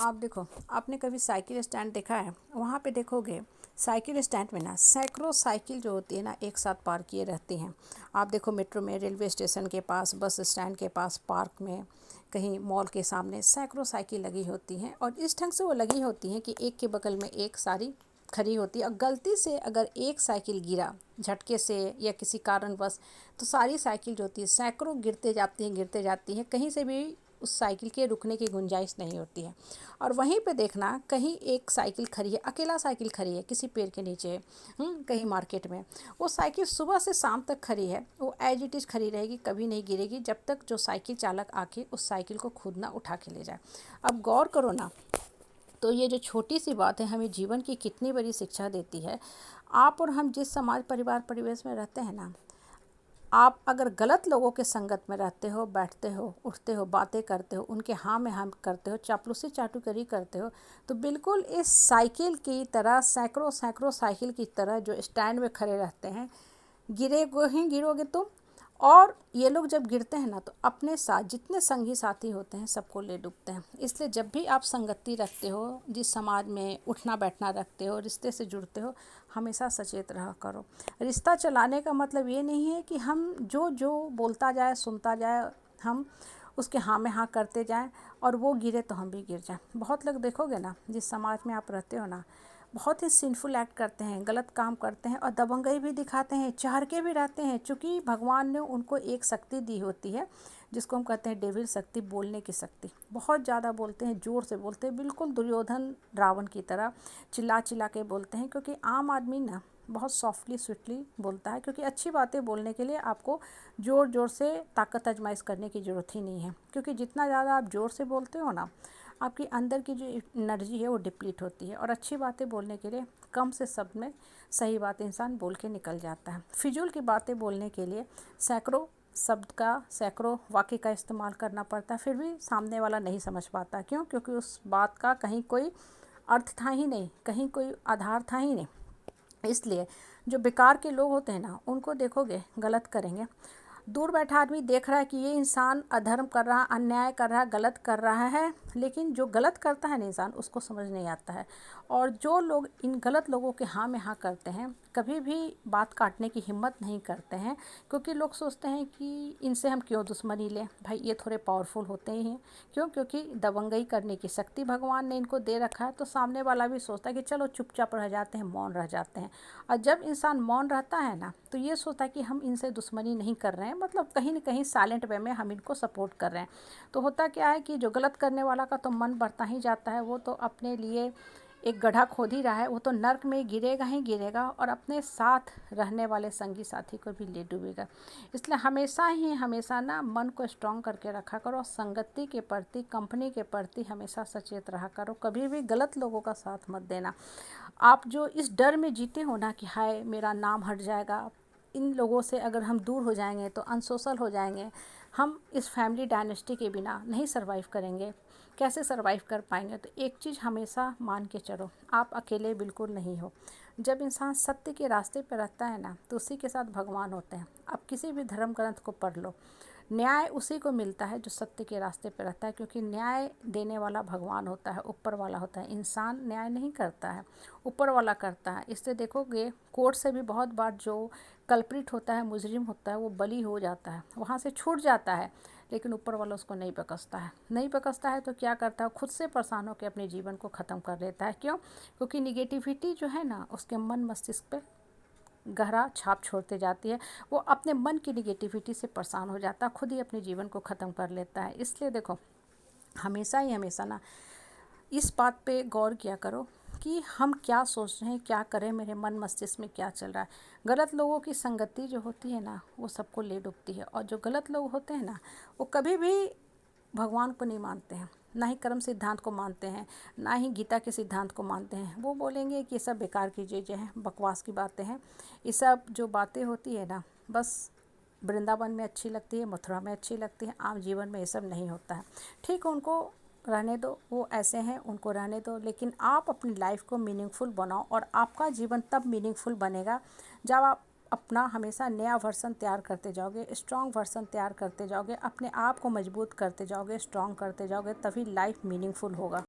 आप देखो, आपने कभी साइकिल स्टैंड देखा है? वहाँ पे देखोगे साइकिल स्टैंड में ना सैकड़ों साइकिल जो होती है ना एक साथ पार्क किए रहती हैं। आप देखो मेट्रो में, रेलवे स्टेशन के पास, बस स्टैंड के पास, पार्क में, कहीं मॉल के सामने सैकड़ों साइकिल लगी होती हैं। और इस ढंग से वो लगी होती हैं कि एक के बगल में एक सारी खड़ी होती है। और गलती से अगर एक साइकिल गिरा झटके से या किसी कारणवश, तो सारी साइकिल जो होती है सैकड़ों गिरते जाती हैं, कहीं से भी उस साइकिल के रुकने की गुंजाइश नहीं होती है। और वहीं पे देखना, कहीं एक साइकिल खड़ी है, अकेला साइकिल खड़ी है किसी पेड़ के नीचे, कहीं मार्केट में। वो साइकिल सुबह से शाम तक खड़ी है, वो एज इट इज़ खड़ी रहेगी, कभी नहीं गिरेगी जब तक जो साइकिल चालक आके उस साइकिल को खुद ना उठा के ले जाए। अब गौर करो ना, तो ये जो छोटी सी बात है हमें जीवन की कितनी बड़ी शिक्षा देती है। आप और हम जिस समाज परिवार परिवेश में रहते हैं ना, आप अगर गलत लोगों के संगत में रहते हो, बैठते हो, उठते हो, बातें करते हो, उनके हाँ में हाँ करते हो, चापलूसी चाटुकरी करते हो, तो बिल्कुल इस साइकिल की तरह, सैकड़ों सैकड़ों साइकिल की तरह जो स्टैंड में खड़े रहते हैं, गिरोगे तुम। और ये लोग जब गिरते हैं ना, तो अपने साथ जितने संगी साथी होते हैं सबको ले डूबते हैं। इसलिए जब भी आप संगति रखते हो, जिस समाज में उठना बैठना रखते हो, रिश्ते से जुड़ते हो, हमेशा सचेत रहा करो। रिश्ता चलाने का मतलब ये नहीं है कि हम जो जो बोलता जाए, सुनता जाए, हम उसके हाँ में हाँ करते जाएं और वो गिरे तो हम भी गिर जाएं। बहुत लोग देखोगे ना, जिस समाज में आप रहते हो ना, बहुत ही सिंफुल एक्ट करते हैं, गलत काम करते हैं और दबंगई भी दिखाते हैं, चाह के भी रहते हैं। क्योंकि भगवान ने उनको एक शक्ति दी होती है जिसको हम कहते हैं डेविल शक्ति, बोलने की शक्ति। बहुत ज़्यादा बोलते हैं, ज़ोर से बोलते हैं, बिल्कुल दुर्योधन रावण की तरह चिल्ला चिल्ला के बोलते हैं। क्योंकि आम आदमी ना बहुत सॉफ्टली स्वीटली बोलता है, क्योंकि अच्छी बातें बोलने के लिए आपको ज़ोर ज़ोर से ताकत आजमाइश करने की ज़रूरत ही नहीं है। क्योंकि जितना ज़्यादा आप ज़ोर से बोलते हो ना, आपकी अंदर की जो एनर्जी है वो डिप्लीट होती है। और अच्छी बातें बोलने के लिए कम से शब्द में सही बात इंसान बोल के निकल जाता है। फिजूल की बातें बोलने के लिए सैकड़ों शब्द का, सैकड़ों वाक्य का इस्तेमाल करना पड़ता है, फिर भी सामने वाला नहीं समझ पाता। क्यों? क्योंकि उस बात का कहीं कोई अर्थ था ही नहीं, कहीं कोई आधार था ही नहीं। इसलिए जो बेकार के लोग होते हैं ना, उनको देखोगे गलत करेंगे, दूर बैठा आदमी देख रहा है कि ये इंसान अधर्म कर रहा है, अन्याय कर रहा है, गलत कर रहा है, लेकिन जो गलत करता है ना इंसान, उसको समझ नहीं आता है। और जो लोग इन गलत लोगों के हाँ में हाँ करते हैं, कभी भी बात काटने की हिम्मत नहीं करते हैं। क्योंकि लोग सोचते हैं कि इनसे हम क्यों दुश्मनी लें, भाई ये थोड़े पावरफुल होते ही हैं। क्यों? क्योंकि दबंगई करने की शक्ति भगवान ने इनको दे रखा है। तो सामने वाला भी सोचता है कि चलो चुपचाप रह जाते हैं, मौन रह जाते हैं। और जब इंसान मौन रहता है ना, तो ये सोचता है कि हम इनसे दुश्मनी नहीं कर रहे हैं, मतलब कहीं ना कहीं साइलेंट वे में हम इनको सपोर्ट कर रहे हैं। तो होता क्या है कि जो गलत करने वाला का तो मन बढ़ता ही जाता है, वो तो अपने लिए एक गड्ढा खोद ही रहा है, वो तो नर्क में गिरेगा ही गिरेगा और अपने साथ रहने वाले संगी साथी को भी ले डूबेगा। इसलिए हमेशा ना मन को स्ट्रांग करके रखा करो। संगति के प्रति, कंपनी के प्रति हमेशा सचेत रहा करो। कभी भी गलत लोगों का साथ मत देना। आप जो इस डर में जीते हो ना कि हाय मेरा नाम हट जाएगा, इन लोगों से अगर हम दूर हो जाएंगे तो अनसोशल हो जाएंगे, हम इस फैमिली डायनेस्टी के बिना नहीं सर्वाइव करेंगे, कैसे सर्वाइव कर पाएंगे। तो एक चीज़ हमेशा मान के चलो, आप अकेले बिल्कुल नहीं हो। जब इंसान सत्य के रास्ते पर रहता है ना, तो उसी के साथ भगवान होते हैं। आप किसी भी धर्म ग्रंथ को पढ़ लो, न्याय उसी को मिलता है जो सत्य के रास्ते पर रहता है। क्योंकि न्याय देने वाला भगवान होता है, ऊपर वाला होता है। इंसान न्याय नहीं करता है, ऊपर वाला करता है। इससे देखोगे कोर्ट से भी बहुत बार जो कल्प्रिट होता है, मुजरिम होता है, वो बली हो जाता है, वहाँ से छूट जाता है। लेकिन ऊपर वाला उसको नहीं बख्शता है। नहीं बख्शता है तो क्या करता है, खुद से परेशान होकर अपने जीवन को ख़त्म कर देता है। क्यों? क्योंकि निगेटिविटी जो है ना, उसके मन मस्तिष्क पे गहरा छाप छोड़ते जाती है। वो अपने मन की निगेटिविटी से परेशान हो जाता है, खुद ही अपने जीवन को ख़त्म कर लेता है। इसलिए देखो, हमेशा ना इस बात पे गौर किया करो कि हम क्या सोच रहे हैं, क्या करें, मेरे मन मस्तिष्क में क्या चल रहा है। गलत लोगों की संगति जो होती है ना, वो सबको ले डूबती है। और जो गलत लोग होते हैं ना, वो कभी भी भगवान को नहीं मानते हैं, ना ही कर्म सिद्धांत को मानते हैं, ना ही गीता के सिद्धांत को मानते हैं। वो बोलेंगे कि ये सब बेकार की चीज़ें हैं, बकवास की बातें हैं। ये सब जो बातें होती है ना, बस वृंदावन में अच्छी लगती है, मथुरा में अच्छी लगती है, आम जीवन में ये सब नहीं होता है। ठीक है, उनको रहने दो, वो ऐसे हैं, उनको रहने दो। लेकिन आप अपनी लाइफ को मीनिंगफुल बनाओ। और आपका जीवन तब मीनिंगफुल बनेगा जब आप अपना हमेशा नया वर्सन तैयार करते जाओगे, स्ट्रॉन्ग वर्सन तैयार करते जाओगे, अपने आप को मजबूत करते जाओगे, स्ट्रॉन्ग करते जाओगे, तभी लाइफ मीनिंगफुल होगा।